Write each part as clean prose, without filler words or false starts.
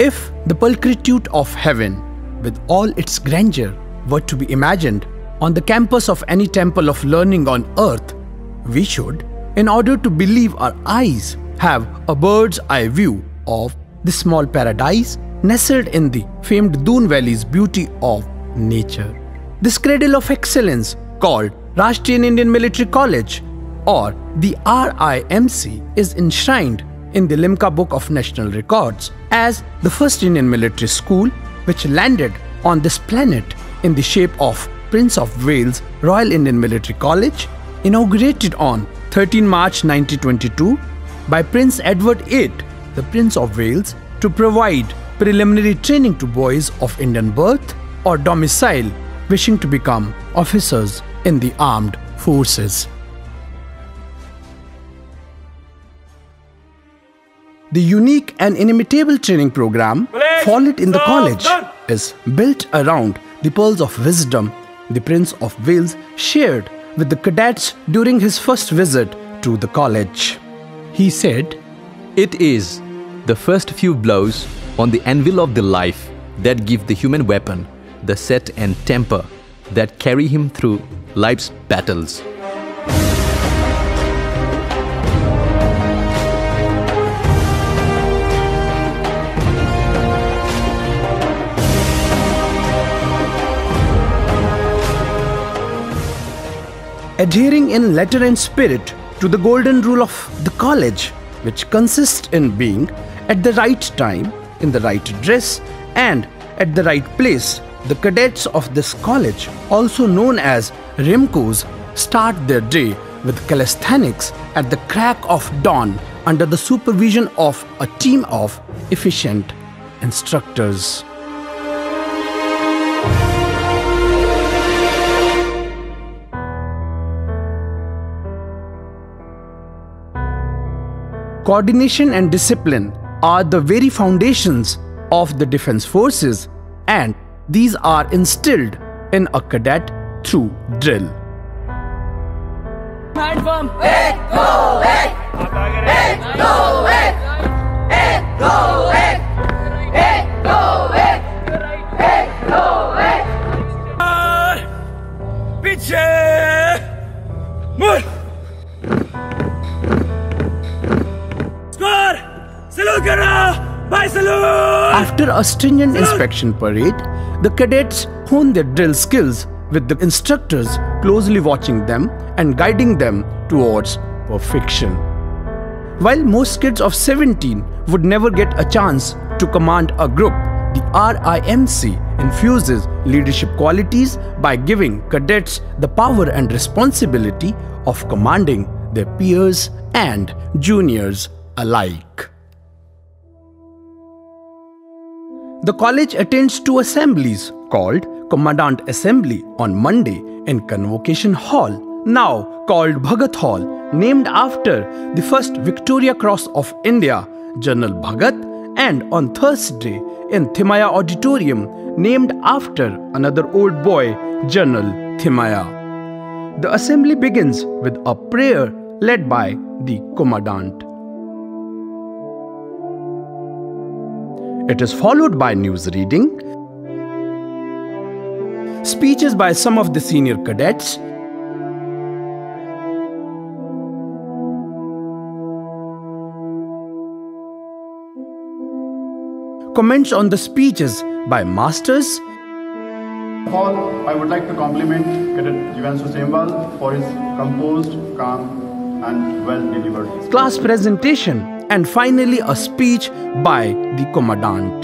If the pulchritude of heaven, with all its grandeur, were to be imagined on the campus of any temple of learning on earth, we should, in order to believe our eyes, have a bird's eye view of the small paradise nestled in the famed Doon Valley's beauty of nature. This cradle of excellence, called Rashtriya Indian Military College or the RIMC, is enshrined in the Rimc Book of National Records as the first Indian military school which landed on this planet in the shape of Prince of Wales Royal Indian Military College, inaugurated on 13 March 1922 by Prince Edward VIII, the Prince of Wales, to provide preliminary training to boys of Indian birth or domicile wishing to become officers in the armed forces. The unique and inimitable training program followed in the college is built around the pearls of wisdom the Prince of Wales shared with the cadets during his first visit to the college. He said, "It is the first few blows on the anvil of the life that give the human weapon the set and temper that carry him through life's battles." Adhering in letter and spirit to the golden rule of the college, which consists in being at the right time, in the right dress, and at the right place, the cadets of this college, also known as Rimcos, start their day with calisthenics at the crack of dawn under the supervision of a team of efficient instructors. Coordination and discipline are the very foundations of the defense forces, and these are instilled in a cadet through drill. Hand firm. Hey, go, hey. Hey, go, hey. Hey, go, hey. Hey, go, hey. Hey, go, hey. Piche. Move. Squad. Salute karo. Bye, salute. After a stringent inspection parade, the cadets hone their drill skills with the instructors closely watching them and guiding them towards perfection. While most kids of 17 would never get a chance to command a group, the RIMC infuses leadership qualities by giving cadets the power and responsibility of commanding their peers and juniors alike. The college attends two assemblies called Commandant Assembly on Monday in Convocation Hall, now called Bhagat Hall, named after the first Victoria Cross of India, General Bhagat, and on Thursday in Thimaya Auditorium, named after another old boy, General Thimaya. The assembly begins with a prayer led by the Commandant. It is followed by news reading, speeches by some of the senior cadets, comments on the speeches by masters. All, I would like to compliment Cadet Jivanshu Semwal for his composed, calm and well-delivered class presentation, and finally a speech by the Commandant.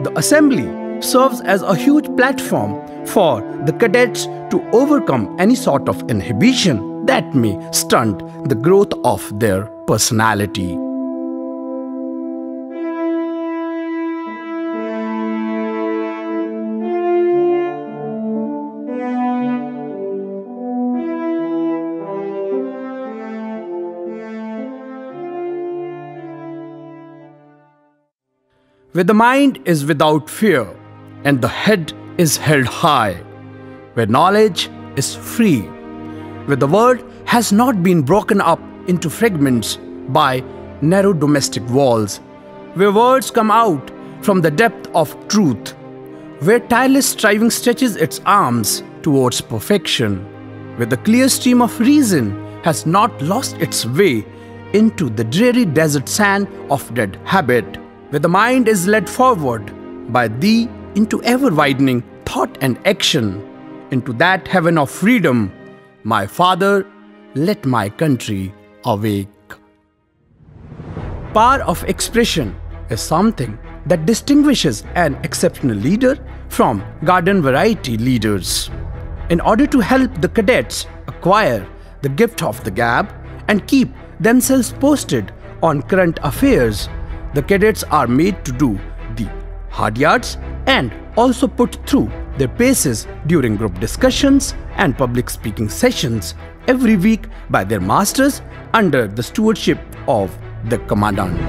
The assembly serves as a huge platform for the cadets to overcome any sort of inhibition that may stunt the growth of their personality. Where the mind is without fear and the head is held high, where knowledge is free, where the world has not been broken up into fragments by narrow domestic walls, where words come out from the depth of truth, where tireless striving stretches its arms towards perfection, where the clear stream of reason has not lost its way into the dreary desert sand of dead habit, where the mind is led forward by thee into ever-widening thought and action, into that heaven of freedom. My Father, let my country awake. Power of expression is something that distinguishes an exceptional leader from garden variety leaders. In order to help the cadets acquire the gift of the gab and keep themselves posted on current affairs, the cadets are made to do the hard yards and also put through their paces during group discussions and public speaking sessions every week by their masters under the stewardship of the commandant.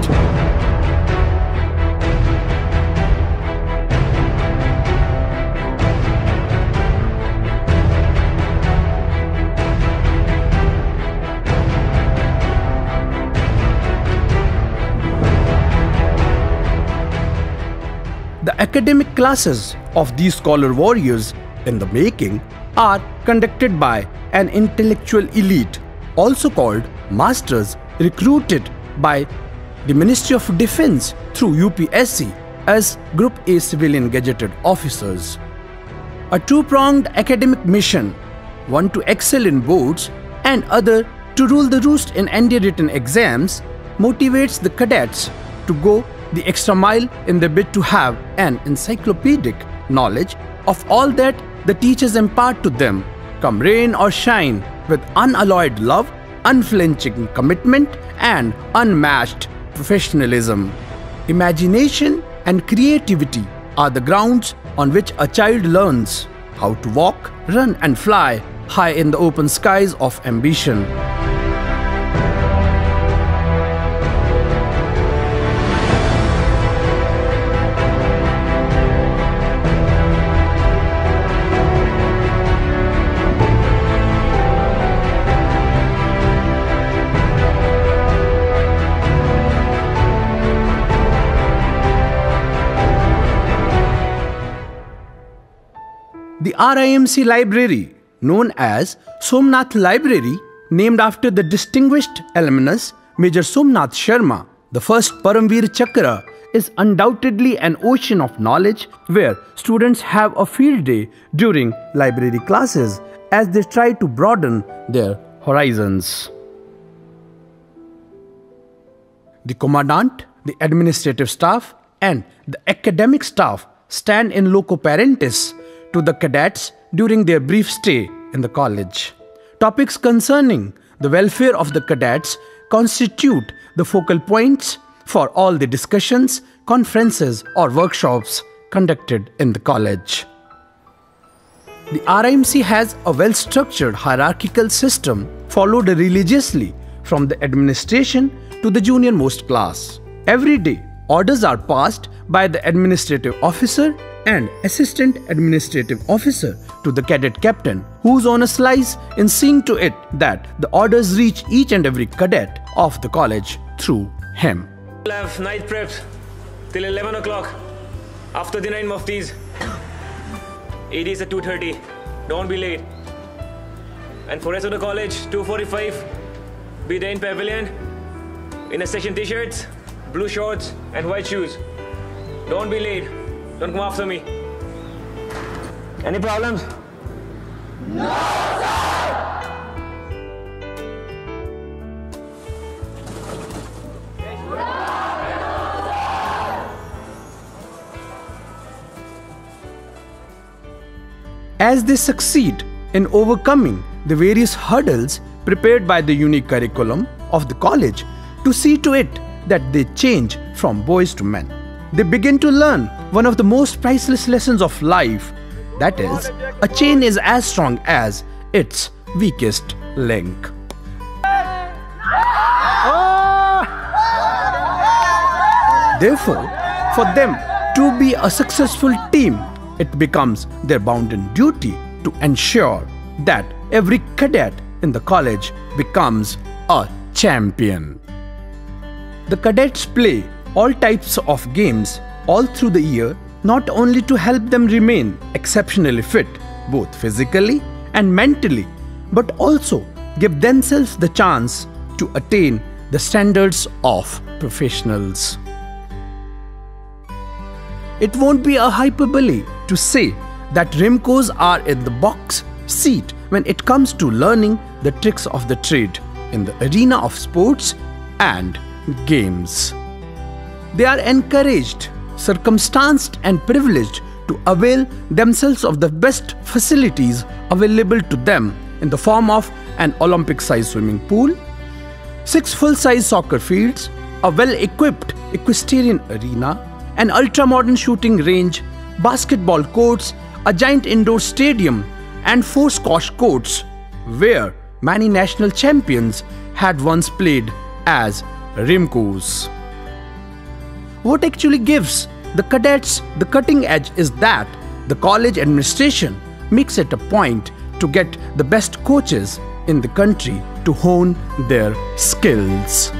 The academic classes of these scholar warriors in the making are conducted by an intellectual elite, also called masters, recruited by the Ministry of Defense through UPSC as Group A civilian gazetted officers. A two-pronged academic mission, one to excel in boards and other to rule the roost in ND written exams, motivates the cadets to go the extra mile in their bid to have an encyclopedic knowledge of all that the teachers impart to them, come rain or shine, with unalloyed love, unflinching commitment, and unmatched professionalism. Imagination and creativity are the grounds on which a child learns how to walk, run, and fly high in the open skies of ambition. The RIMC library, known as Somnath Library, named after the distinguished alumnus Major Somnath Sharma, the first Paramveer Chakra, is undoubtedly an ocean of knowledge where students have a field day during library classes as they try to broaden their horizons. The commandant, the administrative staff, and the academic staff stand in loco parentis to the cadets during their brief stay in the college. Topics concerning the welfare of the cadets constitute the focal points for all the discussions, conferences, or workshops conducted in the college. The RIMC has a well-structured hierarchical system followed religiously from the administration to the junior-most class. Every day, orders are passed by the administrative officer and assistant administrative officer to the cadet captain, whose onus lies in seeing to it that the orders reach each and every cadet of the college through him. We'll have night preps till 11 o'clock. After the night muftis, AD is at 2:30. Don't be late. And for rest of the college, 2:45, be there in pavilion in a session t-shirts, blue shorts, and white shoes. Don't be late. Don't come after me. Any problems? No, sir! As they succeed in overcoming the various hurdles prepared by the unique curriculum of the college to see to it that they change from boys to men, they begin to learn one of the most priceless lessons of life, that is, a chain is as strong as its weakest link. Therefore, for them to be a successful team, it becomes their bounden duty to ensure that every cadet in the college becomes a champion. The cadets play all types of games all through the year, not only to help them remain exceptionally fit, both physically and mentally, but also give themselves the chance to attain the standards of professionals. It won't be a hyperbole to say that Rimcos are in the box seat when it comes to learning the tricks of the trade in the arena of sports and games. They are encouraged, circumstanced and privileged to avail themselves of the best facilities available to them in the form of an Olympic-sized swimming pool, 6 full-size soccer fields, a well-equipped equestrian arena, an ultra-modern shooting range, basketball courts, a giant indoor stadium, and 4 squash courts, where many national champions had once played as Rimcos. What actually gives the cadets the cutting edge is that the college administration makes it a point to get the best coaches in the country to hone their skills.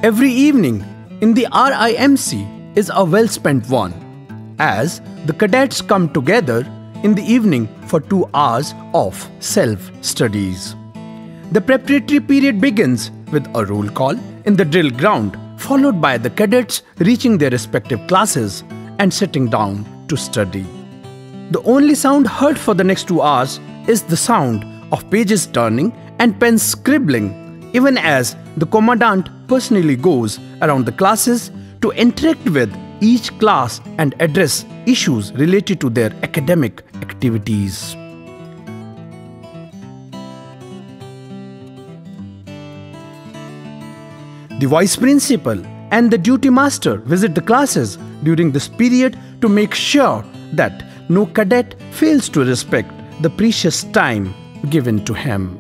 Every evening in the RIMC is a well-spent one, as the cadets come together in the evening for 2 hours of self-studies. The preparatory period begins with a roll call in the drill ground, followed by the cadets reaching their respective classes and sitting down to study. The only sound heard for the next 2 hours is the sound of pages turning and pens scribbling, even as the commandant personally goes around the classes to interact with each class and address issues related to their academic activities. The vice principal and the duty master visit the classes during this period to make sure that no cadet fails to respect the precious time given to him.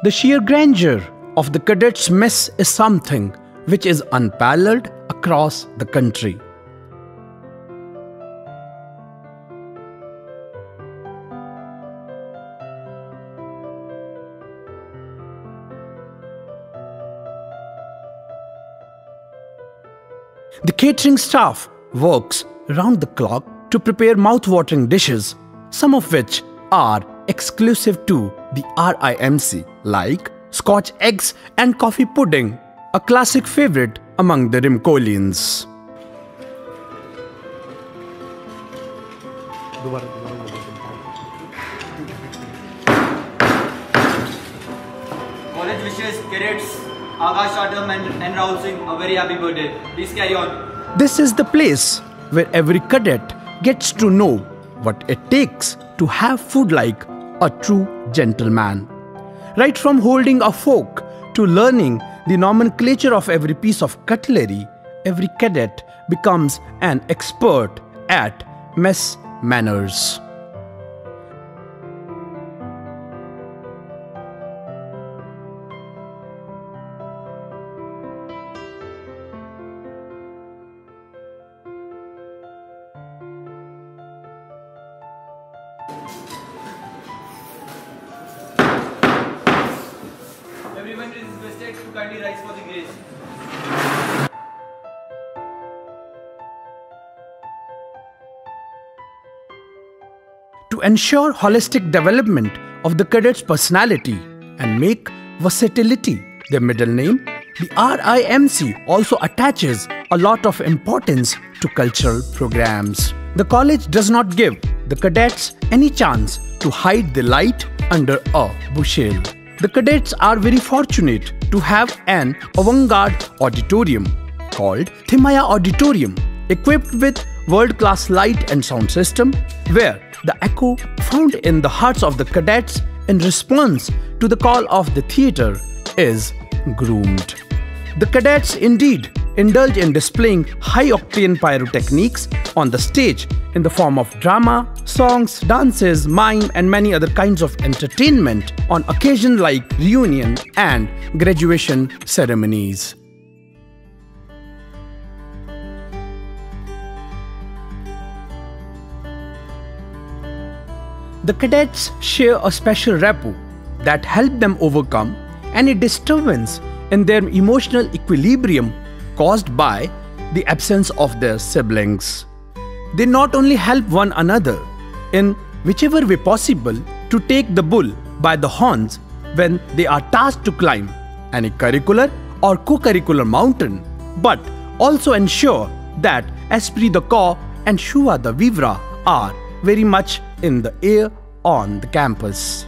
The sheer grandeur of the cadets' mess is something which is unparalleled across the country. The catering staff works round the clock to prepare mouth-watering dishes, some of which are exclusive to the RIMC, like Scotch eggs and coffee pudding, a classic favorite among the Rimcolians. College wishes cadets Akash Chatham and Rahul Singh a very happy birthday. Please carry on. This is the place where every cadet gets to know what it takes to have food like a true gentleman. Right from holding a fork to learning the nomenclature of every piece of cutlery, every cadet becomes an expert at mess manners. Everyone is requested to kindly rise for the grace. To ensure holistic development of the cadet's personality and make versatility their middle name, the RIMC also attaches a lot of importance to cultural programs. The college does not give the cadets any chance to hide the light under a bushel. The cadets are very fortunate to have an avant-garde auditorium called Thimaya Auditorium, equipped with world-class light and sound system, where the echo found in the hearts of the cadets in response to the call of the theatre is groomed. The cadets indeed indulge in displaying high-octane pyrotechnics on the stage in the form of drama, songs, dances, mime and many other kinds of entertainment on occasions like reunion and graduation ceremonies. The cadets share a special rapport that helps them overcome any disturbance in their emotional equilibrium caused by the absence of their siblings. They not only help one another in whichever way possible to take the bull by the horns when they are tasked to climb any curricular or co-curricular mountain, but also ensure that esprit de corps and joie de vivre are very much in the air on the campus.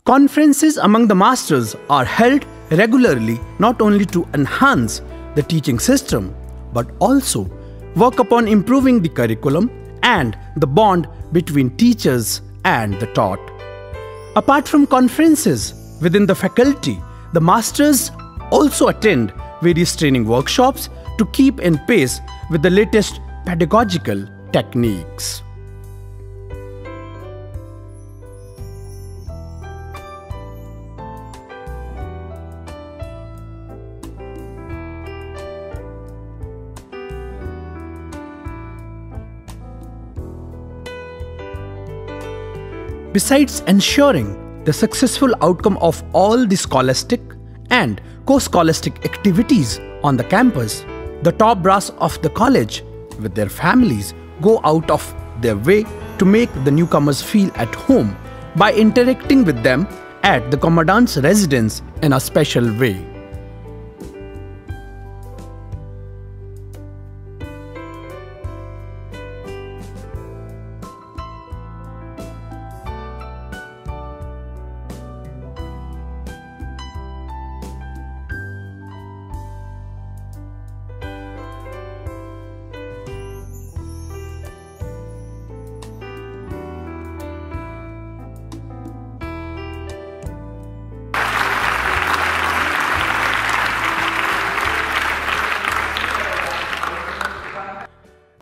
Conferences among the masters are held regularly not only to enhance the teaching system but also work upon improving the curriculum and the bond between teachers and the taught. Apart from conferences within the faculty, the masters also attend various training workshops to keep in pace with the latest pedagogical techniques. Besides ensuring the successful outcome of all the scholastic and co-scholastic activities on the campus, the top brass of the college with their families go out of their way to make the newcomers feel at home by interacting with them at the commandant's residence in a special way.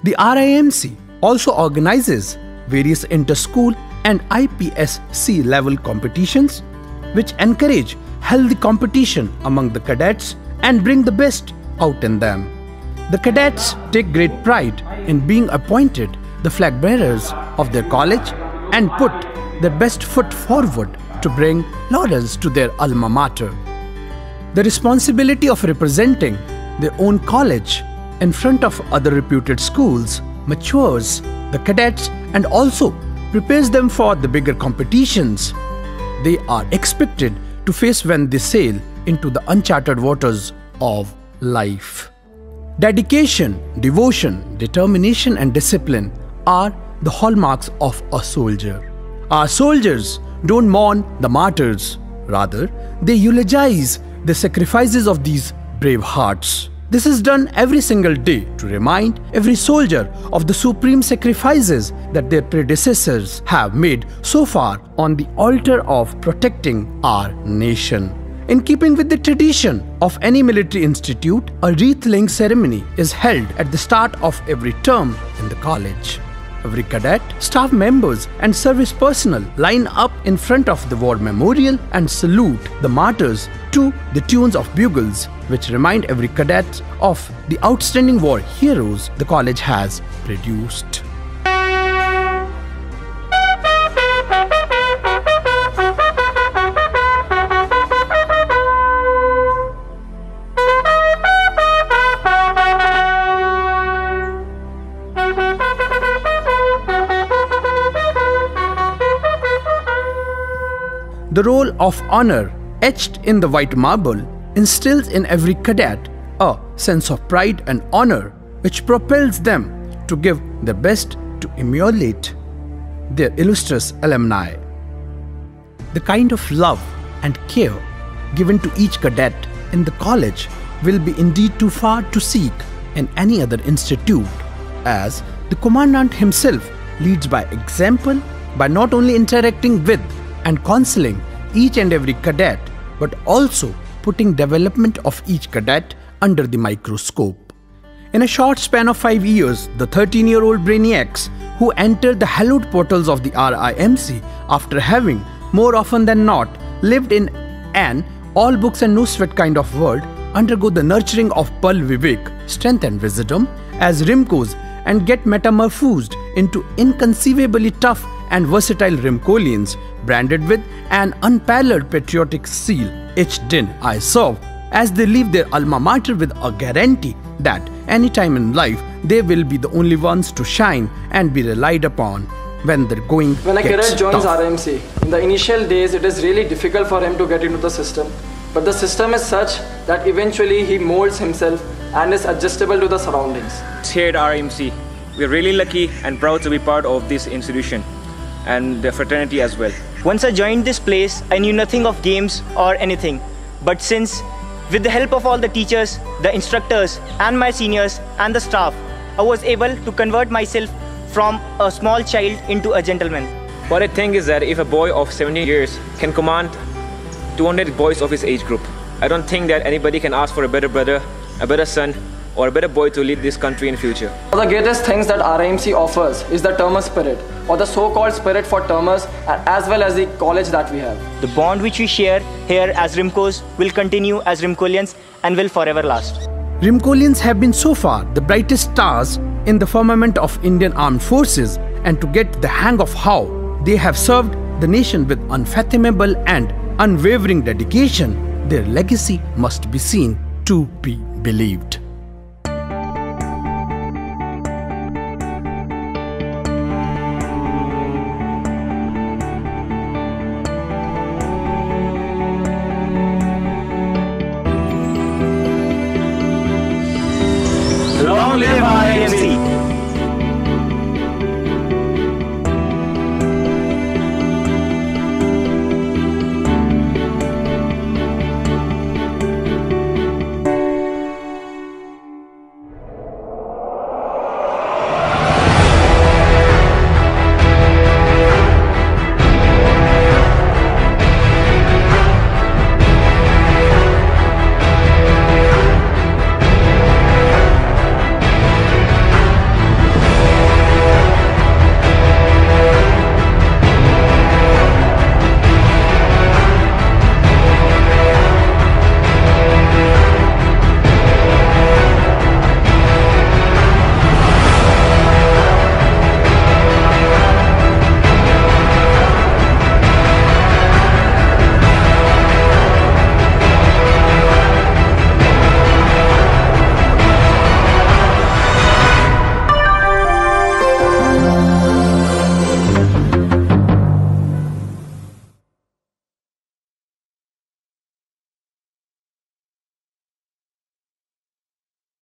The RIMC also organizes various inter-school and IPSC level competitions which encourage healthy competition among the cadets and bring the best out in them. The cadets take great pride in being appointed the flag bearers of their college and put their best foot forward to bring laurels to their alma mater. The responsibility of representing their own college in front of other reputed schools matures the cadets and also prepares them for the bigger competitions they are expected to face when they sail into the uncharted waters of life. Dedication, devotion, determination and discipline are the hallmarks of a soldier. Our soldiers don't mourn the martyrs, rather they eulogize the sacrifices of these brave hearts. This is done every single day to remind every soldier of the supreme sacrifices that their predecessors have made so far on the altar of protecting our nation. In keeping with the tradition of any military institute, a wreath-laying ceremony is held at the start of every term in the college. Every cadet, staff members and service personnel line up in front of the war memorial and salute the martyrs to the tunes of bugles, which remind every cadet of the outstanding war heroes the college has produced. The roll of honor, etched in the white marble, instills in every cadet a sense of pride and honor which propels them to give their best to emulate their illustrious alumni. The kind of love and care given to each cadet in the college will be indeed too far to seek in any other institute, as the commandant himself leads by example by not only interacting with and counseling each and every cadet, but also putting development of each cadet under the microscope. In a short span of 5 years, the 13-year-old brainiacs who enter the hallowed portals of the RIMC after having, more often than not, lived in an all books and no sweat kind of world undergo the nurturing of Pal Vivek, strength and wisdom, as Rimcos and get metamorphosed into inconceivably tough and versatile Rimcolians, branded with an unparalleled patriotic seal etched in "I serve," as they leave their alma mater with a guarantee that any time in life they will be the only ones to shine and be relied upon when the going When a cadet joins tough. RMC, in the initial days it is really difficult for him to get into the system. But the system is such that eventually he molds himself and is adjustable to the surroundings. Here at RMC, we're really lucky and proud to be part of this institution and the fraternity as well. Once I joined this place, I knew nothing of games or anything. But since, with the help of all the teachers, the instructors, and my seniors and the staff, I was able to convert myself from a small child into a gentleman. What I think is that if a boy of 17 years can command 200 boys of his age group, I don't think that anybody can ask for a better brother, a better son, or a better boy to lead this country in the future. One of the greatest things that RMC offers is the termer spirit, or the so-called spirit for termers, as well as the college that we have. The bond which we share here as Rimcos will continue as Rimcolians and will forever last. Rimcolians have been so far the brightest stars in the firmament of Indian Armed Forces, and to get the hang of how they have served the nation with unfathomable and unwavering dedication, their legacy must be seen to be believed. Long live RMC!